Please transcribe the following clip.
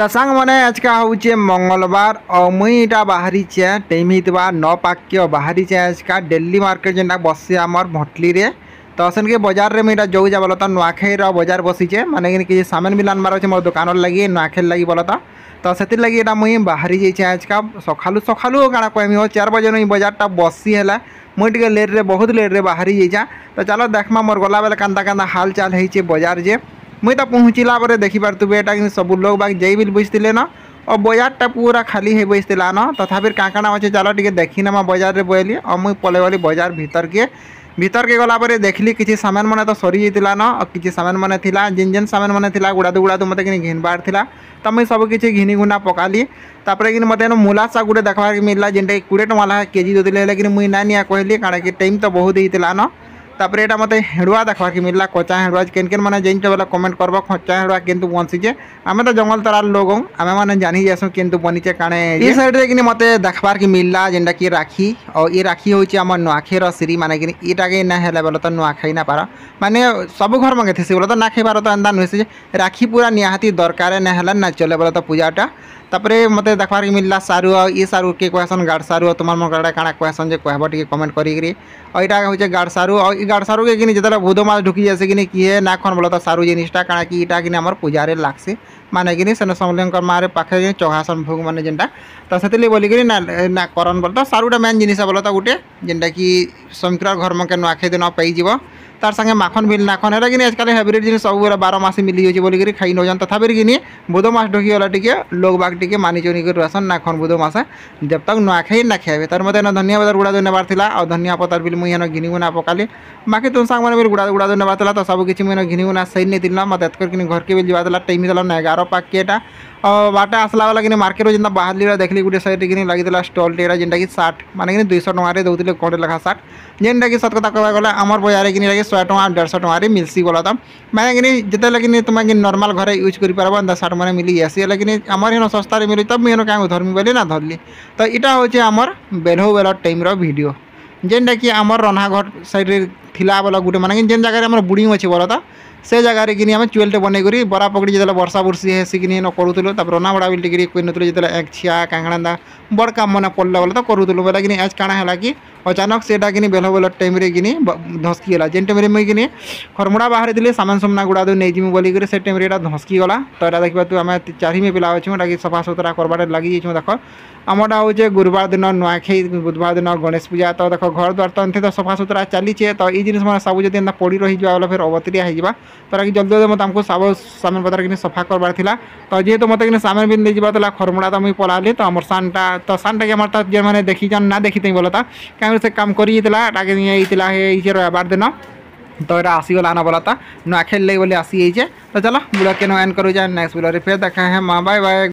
तो सांग मैंने आज का हूँ मंगलवार और मुई इटा बाहरी चे टाइम होता 9 पाक बाहरी चे आज का दिल्ली मार्केट जेनटा बसे आमर भटली रे। तो सेन के बाजार रे मुझा जो जा बोलो तो नुआखाई बाजार बसीचे माने कि सामान मिल आनबार अच्छे मोर दुकान लगी नुआखाई लगी बोलो तो से लगी इटा मुई बाहरी जाइए आज का सकालू सकालू काଣା कहमी हो 4 बजे नी बाजार बसी है मुई टे लेट रे बहुत लेट रे बाहरी जाइछा। तो चलो देखमा मोर गला बेले कांदा कांदा हाल चाल है बाजार जे मुई तो पहुँचला पर देखिपारे एटा कि सब लोग बाग जाई बिल बसते न और बाजारटा पूरा खाली है बसला न तथापि काଣା अच्छे चलो टे देखी नमा बाजार रे बोली और मुई पले गली बाजार भीतर के गला पर देखली किसी सामान मैंने तो सरी जाता न और किसी सामान मैंने जिन जिन सामान मैंने गुड़ा मत घिनबार था तो मुझे सब किसी घिनी गुना पकाली तापर कि मत मूला शाग गोटे देखा मिलला जेनटा 20 टଙ୍କା केजी देते लेकिन मुई ना निया कहली कारण कि टाइम तो बहुत होता न तापर एटा मत हेड़ुआ देखा कि मिलला कच्चा हेड़ुआ केन मैंने जाइए बोला कमेंट करब कच्चा हेड़ुआ किंतु बनसीचे आम तो जंगल तरार लोग आम मैंने जानी जासु किंतु बनीचे काणे ये साइड रे कि मत देखबार कि मिलला जेनटा कि राखी और ये राखी होची आम नुआखाईर सिरी माने कि इटा के ना हेले बोले तो नुआखाई ना पार माने सब घर मंगे थे बोले तो ना खाइबार तो एंदा नुहे राखी पूरा निहाती दरकार ना हेला ना चले बोले तो पूजाटा तापर मत देखबार मिलला सारू ये सारू के कहसन गाड़ सारू तुम मन काଣା कहसन जे कहब टे कमेंट करी और यहाँ हूँ गाड़ सारू और गाड़ सारू के कि जो भूद मास ढुकी जाए कि किए ना खन बोलो तो सारू जिनिसटा काଣା कि इटा कि आम पूजारे लागसी माने कि सेन समलें मारे पाखे चढ़ासन भोग माने जेनटा तो से बोलिकी ना करन बोल तो सारूटा मेन जिनिस बोलो तो गोटे जेनटा कि समित्र घर मके नुआखाई दिन पाइज तार संगे माखन मिल नाखन है कि आजकल हाइब्रिड जिन सब 12 मास मिली जाए बोलिकी खाई नौन तथापि कि बुध मास ढुकीगला टे लोग बाग टे मानी चुनी कर आसन नाखन बुध मास जब तक नुआखाई ना खाए तार मत धनिया पतर गुड़ा नेबार था और धनिया पतर बिल मुझे घिनी गुना पकाली बाकी तुम सांग मैंने गुड़ा गुड़ा नेबार तो सब किसी मुझे घिनी गुना सही नहीं थी मत कि घर के भी जावा टाइम होता 11 पाक के और बाटे आसला वाला कि मार्केट जेनता बाहर देखली गोटे साइड कि लगी स्टल टेरा जेनटा कि 60 माने कि 200 टଙ୍କା दौले कोड़े लेखा 60 जेनटा कि सत कथा कह गला आमर बाजार कि 100 टଙ୍କା 150 टଙ୍କା मिलसी बोला तो मैंने कि जिते लगे तुम कि नॉर्मल घर यूज कर पार एंता सार्ट मैंने मिली जासी लेकिन आमर इन सस्तार मिली तब मुझे क्या धरमी बोली ना धरली। तो यहाँ हूँ आमर बेलहो बेल टाइम भिडियो जेनटा कि आमर रन्हा घर साइड थिला बोला गोटे माने जेन जगह बुड़िंग अच्छे बोला तो से जगह कि आम चुएलटे बनईकरी बरा पकड़ी जो वर्षा बुर्षी हेसी कि करूँ तापर रना बड़ा बिल टिके कोई नुतलु जो एक छिया कांगड़ा बड़ काम मैंने पड़ला बोले तो करूँ बोला कि आज काଣା है कि अचानक से कि बेल बेल टाइम कि धसकीगला जेन टाइम मुझे कि खरमुड़ा बाहर थी सामान सामना गुड़ा दे नहीं बोलिक से टाइम धसकीगला तो यहाँ देखा तू आम 4 पिला अच्छे सफा सुतरा करवार लगी देख आमटा हूँ गुरुवार दिन नुआखाई बुधवार दिन गणेश पूजा तो देख घर द्वार तो तो सफा सुतरा चलीचे तो ये जिन सब जब पड़ी रही बोले फिर अवतरिया हो तो जल्दी जल्दी मत आमको सब सामान पतर कि सफा करवार था तो जेहेतु मत कि सामान भी नहीं जावा खरमुड़ा तो मुझे पलाली तो आम सानटा के आम जो मैंने देखी जान ना देखी बोला था कहीं से काम कर रविवार दिन तो यहाँ आसीगला ना बोला था नुआखाई लगे बोले आसी तो चलो बुढ़ा के एंड करूँ नेक्स्ट बुला फिर देखा है माँ बाय बाय।